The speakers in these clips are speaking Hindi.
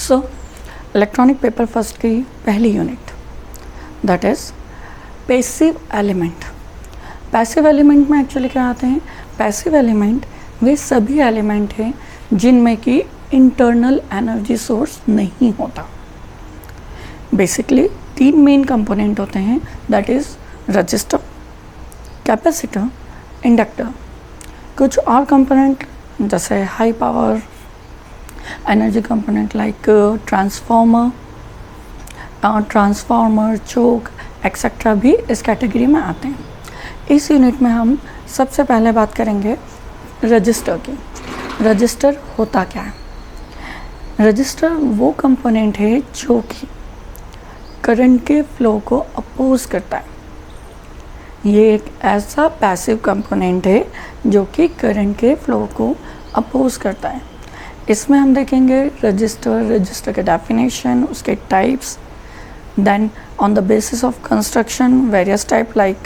सो इलेक्ट्रॉनिक पेपर फर्स्ट की पहली unit that is passive element. Passive element में एक्चुअली क्या आते हैं? पैसिव एलिमेंट वे सभी एलिमेंट हैं जिनमें कि इंटरनल एनर्जी सोर्स नहीं होता। बेसिकली 3 मेन कंपोनेंट होते हैं that is resistor, capacitor, inductor. कुछ और कंपोनेंट जैसे high power energy component like transformer, choke etcetera भी इस कैटेगरी में आते हैं। इस यूनिट में हम सबसे पहले बात करेंगे रजिस्टर की। रजिस्टर होता क्या है? रजिस्टर वो कंपोनेंट है जो कि करंट के फ्लो को अपोज करता है। ये एक ऐसा पैसिव कंपोनेंट है जो कि करंट के फ्लो को अपोज करता है। इसमें हम देखेंगे रजिस्टर के डेफिनेशन, उसके types, then on the basis of construction various type like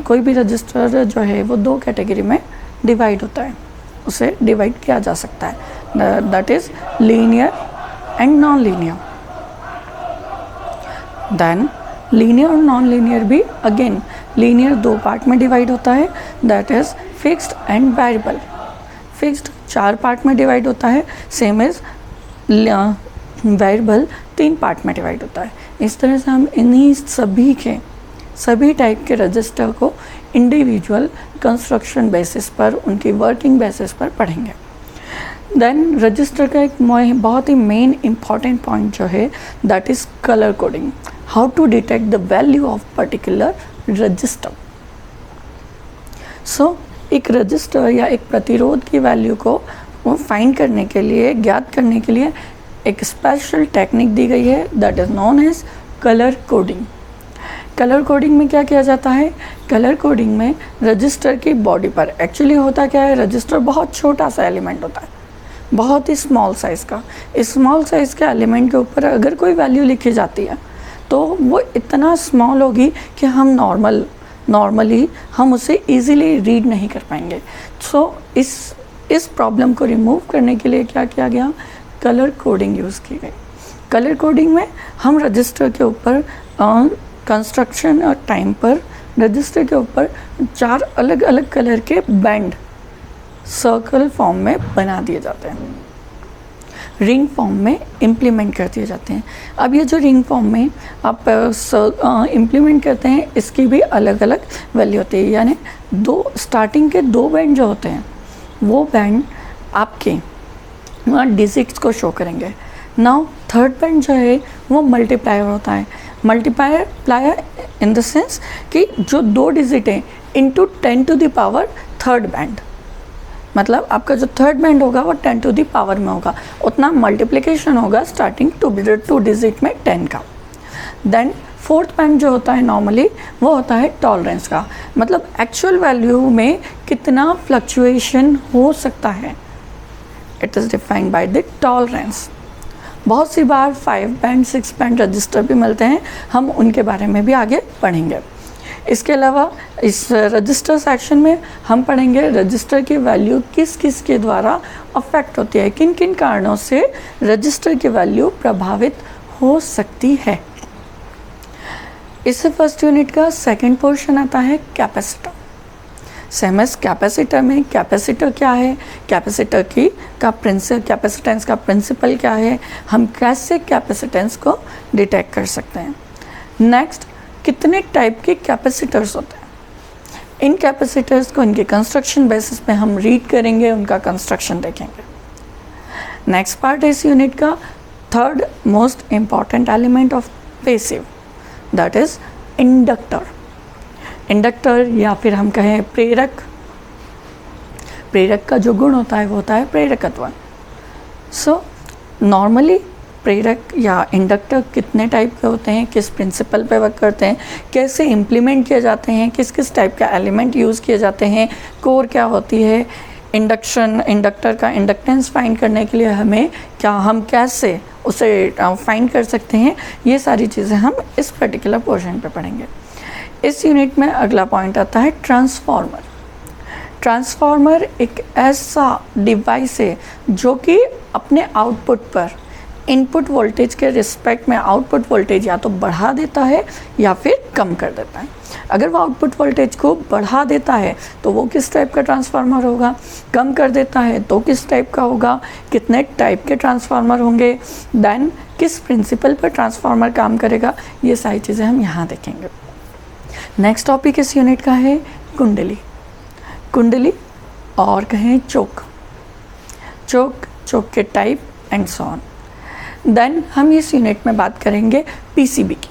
कोई भी रजिस्टर जो है वो 2 कैटेगरी में डिवाइड होता है, उसे डिवाइड किया जा सकता है that is linear and non linear. Then linear और नॉन लीनियर भी अगेन लीनियर 2 पार्ट में डिवाइड होता है that is fixed and variable. Fixed 4 part में डिवाइड होता है, सेम एज वेरिएबल 3 पार्ट में डिवाइड होता है। इस तरह से हम इन्हीं सभी टाइप के रजिस्टर को इंडिविजुअल कंस्ट्रक्शन बेसिस पर, उनकी वर्किंग बेसिस पर पढ़ेंगे। देन रजिस्टर का एक बहुत ही मेन इम्पॉर्टेंट पॉइंट जो है that is colour coding. How to detect the value of particular resistor. So एक रजिस्टर या एक प्रतिरोध की वैल्यू को फाइंड करने के लिए, ज्ञात करने के लिए एक स्पेशल टेक्निक दी गई है that is known as colour coding. Colour coding में क्या किया जाता है? कलर कोडिंग में रजिस्टर की बॉडी पर एक्चुअली होता क्या है, रजिस्टर बहुत छोटा सा एलिमेंट होता है, बहुत ही स्मॉल साइज़ का। इस स्मॉल साइज़ के एलिमेंट के ऊपर अगर कोई वैल्यू लिखी जाती है तो वो इतना स्मॉल होगी कि हम नॉर्मली हम उसे इजीली रीड नहीं कर पाएंगे। सो इस प्रॉब्लम को रिमूव करने के लिए क्या किया गया? कलर कोडिंग यूज़ की गई। कलर कोडिंग में हम रजिस्टर के ऊपर कंस्ट्रक्शन और टाइम पर रजिस्टर के ऊपर 4 अलग अलग कलर के बैंड सर्कल फॉर्म में बना दिए जाते हैं, रिंग फॉर्म में इम्प्लीमेंट कर दिए जाते हैं। अब ये जो रिंग फॉर्म में आप इम्प्लीमेंट करते हैं इसकी भी अलग अलग वैल्यू होती है, यानी स्टार्टिंग के 2 बैंड जो होते हैं वो बैंड आपके डिजिट्स को शो करेंगे। नाउ थर्ड बैंड जो है वो मल्टीप्लायर होता है। मल्टीप्लायर इन द सेंस कि जो 2 डिजिट हैं into 10 to the power third band, मतलब आपका जो थर्ड बैंड होगा वो 10 टू द पावर में होगा, उतना मल्टीप्लिकेशन होगा स्टार्टिंग 2 डिजिट में 10 का। देन फोर्थ बैंड जो होता है नॉर्मली वो होता है टॉलरेंस का, मतलब एक्चुअल वैल्यू में कितना फ्लक्चुएशन हो सकता है, it is defined by the tolerance. बहुत सी बार 5 बैंड 6 बैंड रजिस्टर भी मिलते हैं, हम उनके बारे में भी आगे पढ़ेंगे। इसके अलावा इस रजिस्टर सेक्शन में हम पढ़ेंगे रजिस्टर की वैल्यू किस किस के द्वारा अफेक्ट होती है, किन किन कारणों से रजिस्टर की वैल्यू प्रभावित हो सकती है। इससे फर्स्ट यूनिट का सेकंड पोर्शन आता है कैपेसिटर। सेम एज कैपेसिटर में कैपेसिटर क्या है, कैपेसिटर कैपेसिटेंस का प्रिंसिपल क्या है, हम कैसे कैपेसिटेंस को डिटेक्ट कर सकते हैं। नेक्स्ट, कितने टाइप के कैपेसिटर्स होते हैं, इन कैपेसिटर्स को इनके कंस्ट्रक्शन बेसिस पे हम रीड करेंगे, उनका कंस्ट्रक्शन देखेंगे। नेक्स्ट पार्ट है इस यूनिट का third most important element of passive that is inductor. Inductor या फिर हम कहें प्रेरक का जो गुण होता है वो होता है प्रेरकत्व। सो नॉर्मली प्रेरक या इंडक्टर कितने टाइप के होते हैं, किस प्रिंसिपल पे वर्क करते हैं, कैसे इम्प्लीमेंट किए जाते हैं, किस किस टाइप का एलिमेंट यूज़ किए जाते हैं, कोर क्या होती है, इंडक्टर का इंडक्टेंस फाइंड करने के लिए हम कैसे उसे फाइंड कर सकते हैं, ये सारी चीज़ें हम इस पर्टिकुलर पोर्शन पे पढ़ेंगे। इस यूनिट में अगला पॉइंट आता है ट्रांसफार्मर। ट्रांसफार्मर एक ऐसा डिवाइस है जो कि अपने आउटपुट पर इनपुट वोल्टेज के रिस्पेक्ट में आउटपुट वोल्टेज या तो बढ़ा देता है या फिर कम कर देता है। अगर वो आउटपुट वोल्टेज को बढ़ा देता है तो वो किस टाइप का ट्रांसफार्मर होगा, कम कर देता है तो किस टाइप का होगा, कितने टाइप के ट्रांसफार्मर होंगे, देन किस प्रिंसिपल पर ट्रांसफार्मर काम करेगा, ये सारी चीज़ें हम यहाँ देखेंगे। नेक्स्ट टॉपिक इस यूनिट का है कुंडली। कुंडली और कहें चोक, चोक के type and so on. Then हम इस यूनिट में बात करेंगे पीसीबी की।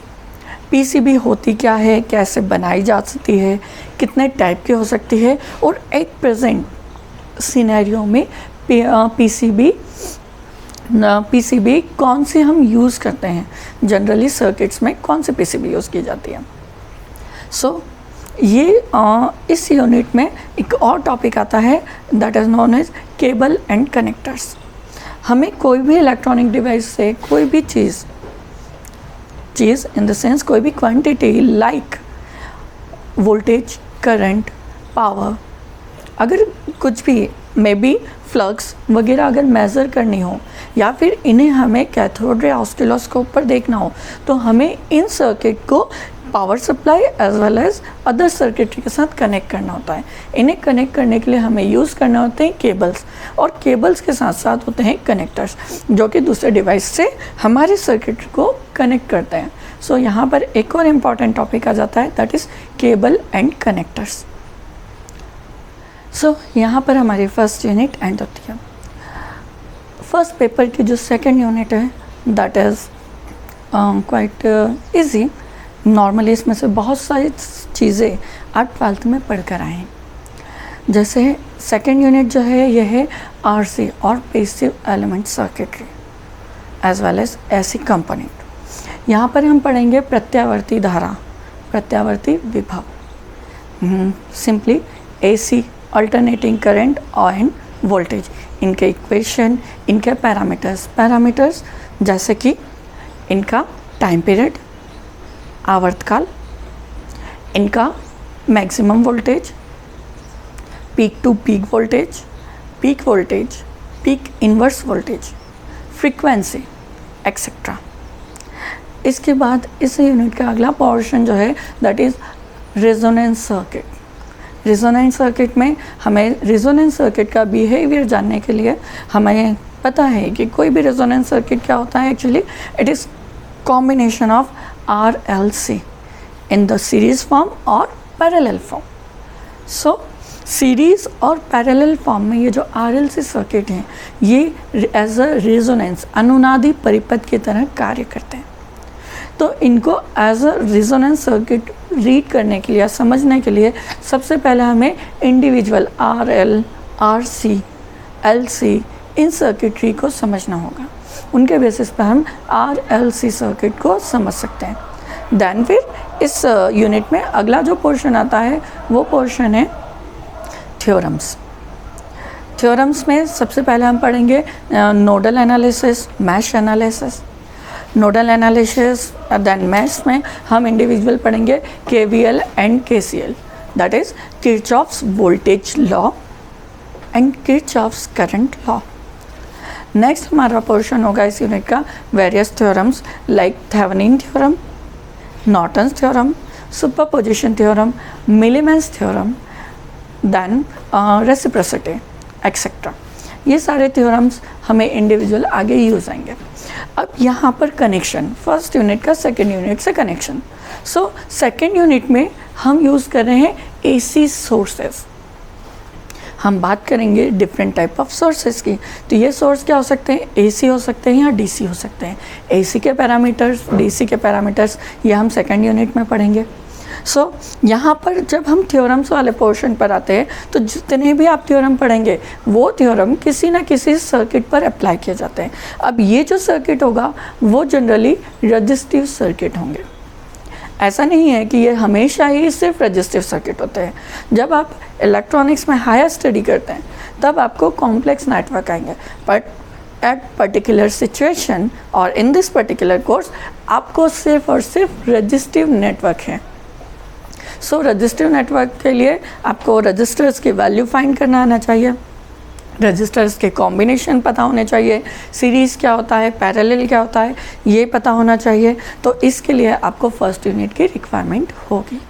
पीसीबी होती क्या है, कैसे बनाई जा सकती है, कितने टाइप की हो सकती है, और एक प्रेजेंट सिनेरियो में पीसीबी कौन सी हम यूज़ करते हैं, जनरली सर्किट्स में कौन सी पीसीबी यूज़ की जाती है। सो ये इस यूनिट में एक और टॉपिक आता है that is known as cable and connectors. हमें कोई भी इलेक्ट्रॉनिक डिवाइस से कोई भी चीज़ इन द सेंस कोई भी quantity like voltage, current, power, अगर कुछ भी मे बी फ्लक्स वगैरह अगर मेज़र करनी हो या फिर इन्हें हमें कैथोड रे ऑसिलोस्कोप पर देखना हो, तो हमें इन सर्किट को power supply as well as other circuitry के साथ कनेक्ट करना होता है। इन्हें कनेक्ट करने के लिए हमें यूज़ करना होते हैं केबल्स, और केबल्स के साथ साथ होते हैं कनेक्टर्स जो कि दूसरे डिवाइस से हमारे सर्किट को कनेक्ट करते हैं। सो यहाँ पर एक और इम्पॉर्टेंट टॉपिक आ जाता है that is cable and connectors. So यहाँ पर हमारी फर्स्ट यूनिट एंड होती है। फर्स्ट पेपर की जो सेकेंड यूनिट है that is quite easy. Normally इसमें से बहुत सारी चीज़ें आप 12th में पढ़ कर आए हैं। जैसे सेकेंड यूनिट जो है ये है आरसी और passive element circuitry as well as ऐसी कंपोनेंट। यहाँ पर हम पढ़ेंगे प्रत्यावर्ती धारा, प्रत्यावर्ती विभव, simply AC, alternating current and voltage, इनके इक्वेशन, इनके पैरामीटर्स जैसे कि इनका टाइम पीरियड, आवर्तकाल, इनका maximum voltage, peak to peak voltage, peak inverse voltage, frequency etcetera. इसके बाद इस यूनिट का अगला पोर्शन जो है that is resonance circuit. Resonance circuit में हमें रेजोनेंस सर्किट का बिहेवियर जानने के लिए हमें पता है कि कोई भी रेजोनेंस सर्किट क्या होता है। Actually it is combination of RLC in the series form और parallel form. So सीरीज़ और पैरेलल फॉर्म में ये जो RLC सर्किट हैं ये एज अ रेजोनेंस, अनुनादी परिपथ की तरह कार्य करते हैं। तो इनको as a resonance circuit read करने के लिए या समझने के लिए सबसे पहले हमें इंडिविजुअल RL, RC, LC इन सर्किटरी को समझना होगा। उनके बेसिस पर हम RLC सर्किट को समझ सकते हैं। देन फिर इस यूनिट में अगला जो पोर्शन आता है वो पोर्शन है थ्योरम्स। थ्योरम्स में सबसे पहले हम पढ़ेंगे nodal analysis, mesh analysis. Nodal analysis then mesh में हम इंडिविजुअल पढ़ेंगे KVL and KCL, that is Kirchhoff's voltage law and Kirchhoff's current law. Next हमारा पोर्शन होगा इस यूनिट का various theorems like Thevenin theorem, Norton's theorem, superposition theorem, Millman's theorem, then reciprocity etcetera. ये सारे थ्योरम्स हमें इंडिविजुअल आगे यूज आएंगे। अब यहाँ पर कनेक्शन, फर्स्ट यूनिट का सेकेंड यूनिट से कनेक्शन। सो सेकेंड यूनिट में हम यूज़ कर रहे हैं AC सोर्सेज। हम बात करेंगे डिफरेंट टाइप ऑफ सोर्सेज की। तो ये सोर्स क्या हो सकते हैं, AC हो सकते हैं या DC हो सकते हैं। AC के पैरामीटर्स, DC के पैरामीटर्स ये हम सेकेंड यूनिट में पढ़ेंगे। सो यहाँ पर जब हम थ्योरम्स वाले पोर्शन पर आते हैं तो जितने भी आप थ्योरम पढ़ेंगे वो थ्योरम किसी ना किसी सर्किट पर अप्लाई किए जाते हैं। अब ये जो सर्किट होगा वो जनरली रजिस्टिव सर्किट होंगे। ऐसा नहीं है कि ये हमेशा ही सिर्फ रजिस्टिव सर्किट होते हैं। जब आप इलेक्ट्रॉनिक्स में हायर स्टडी करते हैं तब आपको कॉम्प्लेक्स नेटवर्क आएंगे, बट एट पर्टिकुलर सिचुएशन और इन दिस पर्टिकुलर कोर्स आपको सिर्फ और सिर्फ रजिस्टिव नेटवर्क है। सो रजिस्टिव नेटवर्क के लिए आपको रजिस्टर्स की वैल्यू फाइंड करना आना चाहिए। रजिस्टर्स के कॉम्बिनेशन पता होने चाहिए, सीरीज़ क्या होता है, पैरेलल क्या होता है, ये पता होना चाहिए। तो इसके लिए आपको फर्स्ट यूनिट की रिक्वायरमेंट होगी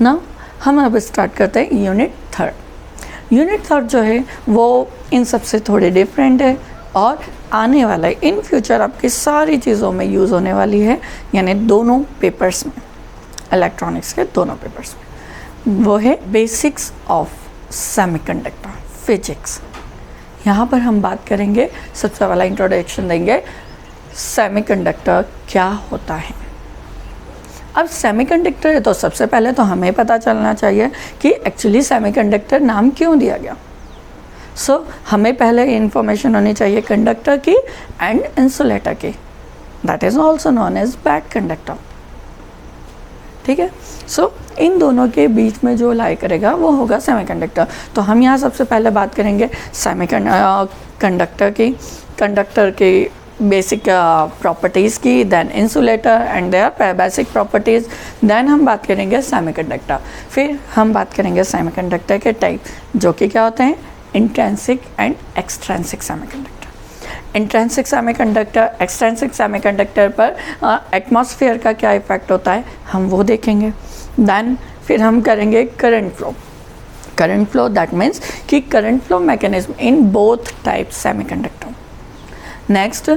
ना। हम अब स्टार्ट करते हैं यूनिट थर्ड। यूनिट थर्ड जो है वो इन सबसे थोड़े डिफरेंट है और आने वाला है, इन फ्यूचर आपकी सारी चीज़ों में यूज़ होने वाली है, यानी दोनों पेपर्स में, इलेक्ट्रॉनिक्स के दोनों पेपर्स में। वो है बेसिक्स ऑफ सेमीकंडक्टर फिजिक्स। यहाँ पर हम बात करेंगे, सबसे पहला इंट्रोडक्शन देंगे सेमीकंडक्टर क्या होता है। अब सेमीकंडक्टर है तो सबसे पहले तो हमें पता चलना चाहिए कि एक्चुअली सेमीकंडक्टर नाम क्यों दिया गया। हमें पहले इंफॉर्मेशन होनी चाहिए कंडक्टर की एंड इंसुलेटर की, that is also known as bad conductor. ठीक है, इन दोनों के बीच में जो लाई करेगा वो होगा सेमीकंडक्टर। तो हम यहाँ सबसे पहले बात करेंगे कंडक्टर की बेसिक प्रॉपर्टीज़ की, then insulator and their basic properties, then हम बात करेंगे सेमीकंडक्टर। फिर हम बात करेंगे सेमीकंडक्टर के टाइप, जो कि क्या होते हैं intrinsic and extrinsic semiconductor. Intrinsic semiconductor, extrinsic semiconductor पर एटमॉस्फेयर का क्या इफेक्ट होता है हम वो देखेंगे। देन फिर हम करेंगे करंट फ्लो दैट मीन्स कि current flow mechanism in both type semiconductor. Next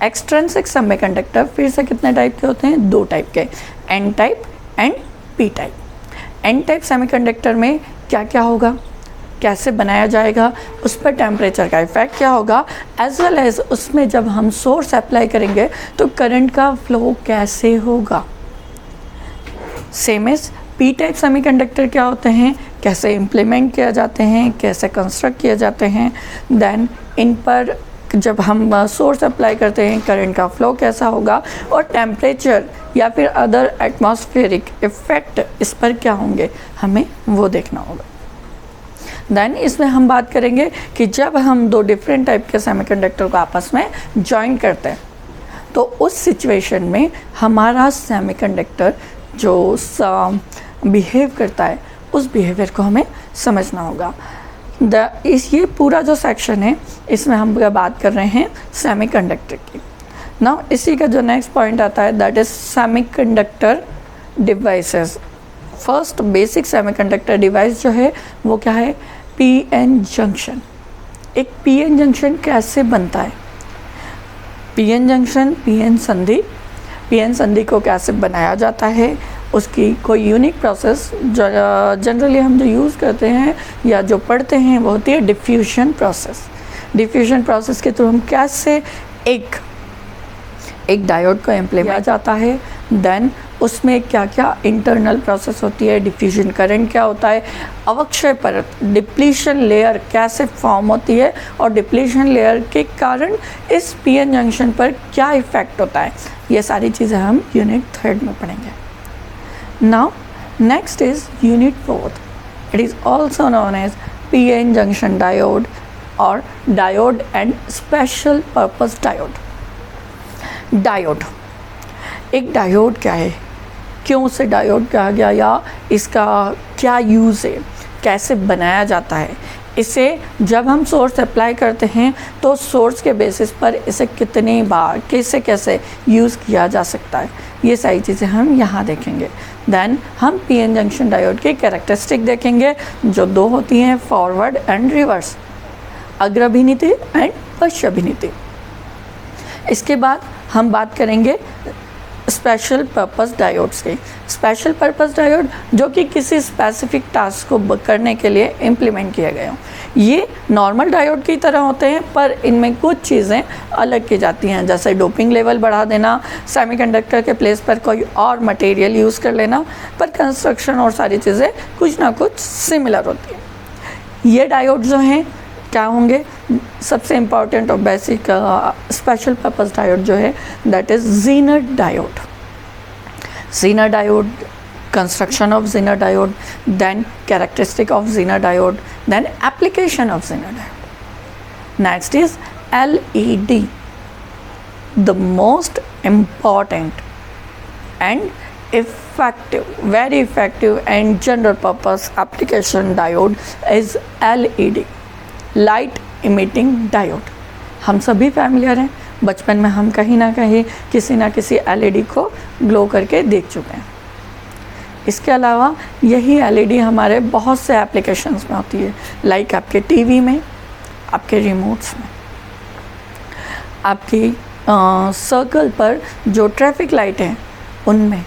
extrinsic semiconductor, फिर से कितने टाइप के होते हैं, दो टाइप के, N type and P type. N type semiconductor में क्या क्या होगा, कैसे बनाया जाएगा, उस पर टेम्परेचर का इफेक्ट क्या होगा, एज वेल एज उसमें जब हम सोर्स अप्लाई करेंगे तो करंट का फ्लो कैसे होगा। Same as P type semiconductor क्या होते हैं, कैसे इम्प्लीमेंट किया जाते हैं, कैसे कंस्ट्रक्ट किए जाते हैं, देन इन पर जब हम सोर्स अप्लाई करते हैं करंट का फ्लो कैसा होगा, और टेम्परेचर या फिर अदर एटमॉस्फेरिक इफेक्ट इस पर क्या होंगे, हमें वो देखना होगा। देन इसमें हम बात करेंगे कि जब हम दो डिफरेंट टाइप के सेमीकंडक्टर को आपस में जॉइन करते हैं तो उस सिचुएशन में हमारा सेमीकंडक्टर जो बिहेव करता है उस बिहेवियर को हमें समझना होगा। ये पूरा जो सेक्शन है इसमें हम बात कर रहे हैं सेमीकंडक्टर की। नाउ इसी का जो नेक्स्ट पॉइंट आता है that is semiconductor devices. First basic semiconductor device जो है वो क्या है, पीएन जंक्शन। एक पीएन जंक्शन कैसे बनता है, पीएन जंक्शन, पीएन संधि को कैसे बनाया जाता है, उसकी कोई यूनिक प्रोसेस जनरली हम जो यूज़ करते हैं या जो पढ़ते हैं वो होती है डिफ्यूजन प्रोसेस। डिफ्यूजन प्रोसेस के थ्रू हम कैसे एक डायोड को इम्प्लीमेंट किया जाता है, देन उसमें क्या क्या इंटरनल प्रोसेस होती है, डिफ्यूजन करंट क्या होता है, अवक्षय परत डिप्लीशन लेयर कैसे फॉर्म होती है और डिप्लीशन लेयर के कारण इस पीएन जंक्शन पर क्या इफेक्ट होता है, ये सारी चीज़ें हम यूनिट थर्ड में पढ़ेंगे। Now next is unit fourth, it is also known as PN junction diode और diode and special purpose diode. Diode, एक डायोड क्या है, क्यों उसे डायोड कहा गया या इसका क्या यूज़ है, कैसे बनाया जाता है, इसे जब हम सोर्स अप्लाई करते हैं तो सोर्स के बेसिस पर इसे कितनी बार कैसे यूज़ किया जा सकता है, ये सारी चीज़ें हम यहाँ देखेंगे। देन हम पीएन जंक्शन डायोड की कैरेक्टरिस्टिक देखेंगे जो दो होती हैं, फॉरवर्ड एंड रिवर्स, अग्रभिनीति एंड पश्चाभिनीति। इसके बाद हम बात करेंगे स्पेशल पर्पस डायोड्स के। स्पेशल पर्पस डायोड जो कि किसी स्पेसिफिक टास्क को करने के लिए इम्प्लीमेंट किए गए हों। ये नॉर्मल डायोड की तरह होते हैं पर इनमें कुछ चीज़ें अलग की जाती हैं, जैसे डोपिंग लेवल बढ़ा देना, सेमीकंडक्टर के प्लेस पर कोई और मटेरियल यूज़ कर लेना, पर कंस्ट्रक्शन और सारी चीज़ें कुछ ना कुछ सिमिलर होती हैं। ये डायोड जो हैं क्या होंगे, सबसे इम्पॉर्टेंट और बेसिक स्पेशल पर्पस डायोड जो है that is Zener diode. Zener diode, construction of Zener diode, then characteristic of Zener diode, then application of Zener diode. Next is LED, the most important and effective, very effective and general purpose application diode is LED. Light emitting diode. हम सभी फैमिलियर हैं, बचपन में हम कहीं ना कहीं किसी ना किसी एलईडी को ग्लो करके देख चुके हैं। इसके अलावा यही एलईडी हमारे बहुत से एप्लीकेशंस में होती है, लाइक आपके टीवी में, आपके रिमोट्स में, आपकी सर्कल पर जो ट्रैफिक लाइट है उनमें,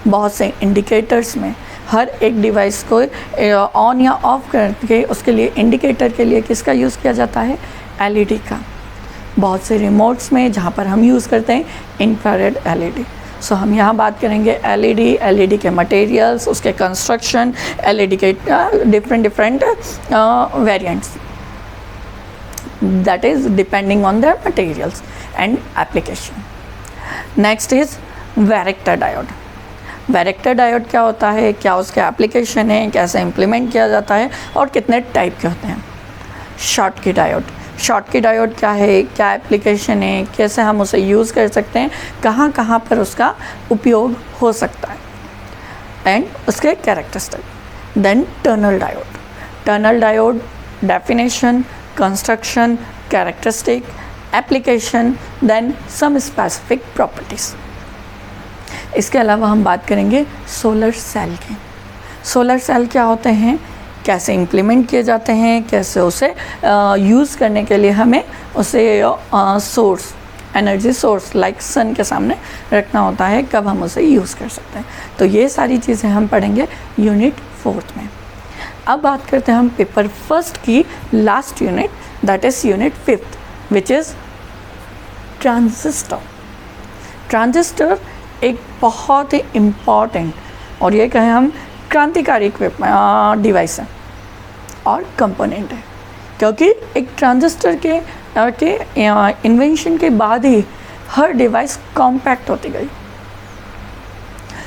बहुत से इंडिकेटर्स में। हर एक डिवाइस को ऑन या ऑफ करके उसके लिए इंडिकेटर के लिए किसका यूज़ किया जाता है? एलईडी का। बहुत से रिमोट्स में जहाँ पर हम यूज़ करते हैं इंफ्रारेड एलईडी। सो हम यहाँ बात करेंगे एलईडी के मटेरियल्स, उसके कंस्ट्रक्शन, एलईडी के different variants, that is depending on the materials and application. Next is varactor diode. Varactor diode क्या होता है, क्या उसके एप्लीकेशन है, कैसे इम्प्लीमेंट किया जाता है और कितने टाइप के होते हैं? Schottky diode. शॉटकी डायोड क्या है, क्या एप्लीकेशन है, कैसे हम उसे यूज़ कर सकते हैं, कहाँ कहाँ पर उसका उपयोग हो सकता है, एंड उसके characteristic. Then tunnel diode. Tunnel diode definition, construction, characteristic, application, then some specific properties. इसके अलावा हम बात करेंगे सोलर सेल की। सोलर सेल क्या होते हैं, कैसे इम्प्लीमेंट किए जाते हैं, कैसे उसे यूज़ करने के लिए हमें उसे सोर्स, एनर्जी सोर्स लाइक सन के सामने रखना होता है, कब हम उसे यूज़ कर सकते हैं। तो ये सारी चीज़ें हम पढ़ेंगे यूनिट 4 में। अब बात करते हैं हम पेपर 1 की last unit, that is unit 5, which is transistor. Transistor एक बहुत ही इम्पॉर्टेंट और ये कहें हम क्रांतिकारी डिवाइस है और कंपोनेंट है, क्योंकि एक ट्रांजिस्टर के इन्वेंशन के बाद ही हर डिवाइस कॉम्पैक्ट होती गई।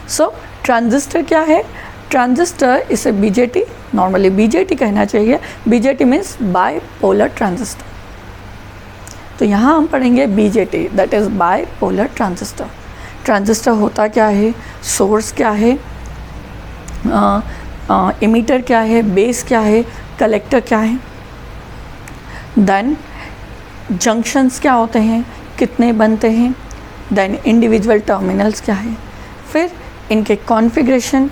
सो ट्रांजिस्टर क्या है? ट्रांजिस्टर, इसे बीजेटी, नॉर्मली बीजेटी कहना चाहिए। BJT means bipolar transistor. तो यहाँ हम पढ़ेंगे BJT, that is bipolar transistor. Transistor होता क्या है, सोर्स क्या है, इमीटर क्या है, बेस क्या है, कलेक्टर क्या है, देन जंक्शंस क्या होते हैं, कितने बनते हैं, देन इंडिविजुअल टर्मिनल्स क्या है, फिर इनके कॉन्फ़िगरेशन,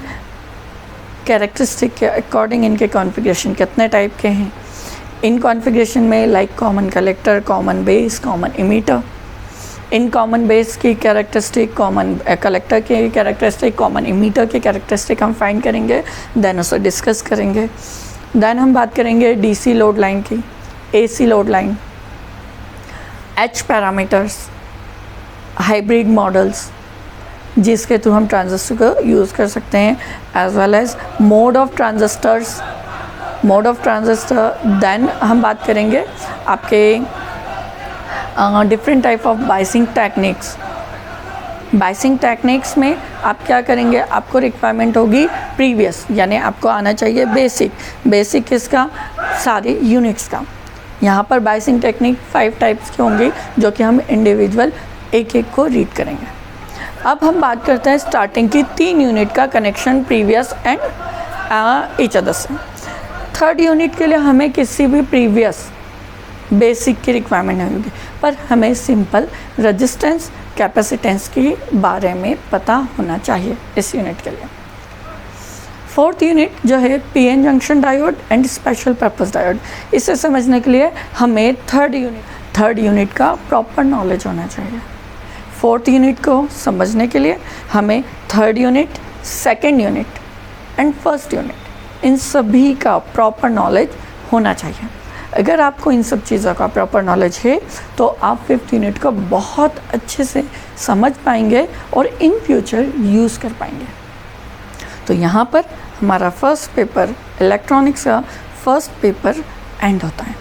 कैरेक्टरिस्टिक के अकॉर्डिंग इनके कॉन्फ़िगरेशन कितने टाइप के हैं। इन कॉन्फ़िगरेशन में like common collector, common base, common emitter. In common base की कैरेक्टरिस्टिक, कॉमन कलेक्टर की कैरेक्टरिस्टिक, कॉमन इमीटर की कैरेक्टरिस्टिक हम फाइंड करेंगे, देन उसे डिस्कस करेंगे। देन हम बात करेंगे डीसी लोड लाइन की, AC load line, H parameters, hybrid models जिसके थ्रू हम ट्रांजिस्टर को यूज़ कर सकते हैं, as well as mode of transistors, mode of transistor. Then हम बात करेंगे आपके different type of biasing techniques. Biasing techniques में आप क्या करेंगे, आपको रिक्वायरमेंट होगी प्रीवियस, यानी आपको आना चाहिए बेसिक। बेसिक किसका? सारे यूनिट्स का। यहाँ पर बाइसिंग टेक्निक 5 टाइप्स की होंगी, जो कि हम इंडिविजुअल एक एक को रीड करेंगे। अब हम बात करते हैं स्टार्टिंग की 3 यूनिट का connection previous and each other से। 3rd यूनिट के लिए हमें किसी भी प्रीवियस बेसिक की रिक्वायरमेंट नहीं होगी, पर हमें सिंपल रेजिस्टेंस, कैपेसिटेंस के बारे में पता होना चाहिए इस यूनिट के लिए। 4th यूनिट जो है PN junction diode and special purpose diode, इसे समझने के लिए हमें 3rd यूनिट का प्रॉपर नॉलेज होना चाहिए। 4th यूनिट को समझने के लिए हमें 3rd unit, 2nd unit and 1st unit, इन सभी का प्रॉपर नॉलेज होना चाहिए। अगर आपको इन सब चीज़ों का प्रॉपर नॉलेज है तो आप 5th यूनिट को बहुत अच्छे से समझ पाएंगे और इन फ्यूचर यूज़ कर पाएंगे। तो यहाँ पर हमारा फर्स्ट पेपर, इलेक्ट्रॉनिक्स का फर्स्ट पेपर एंड होता है।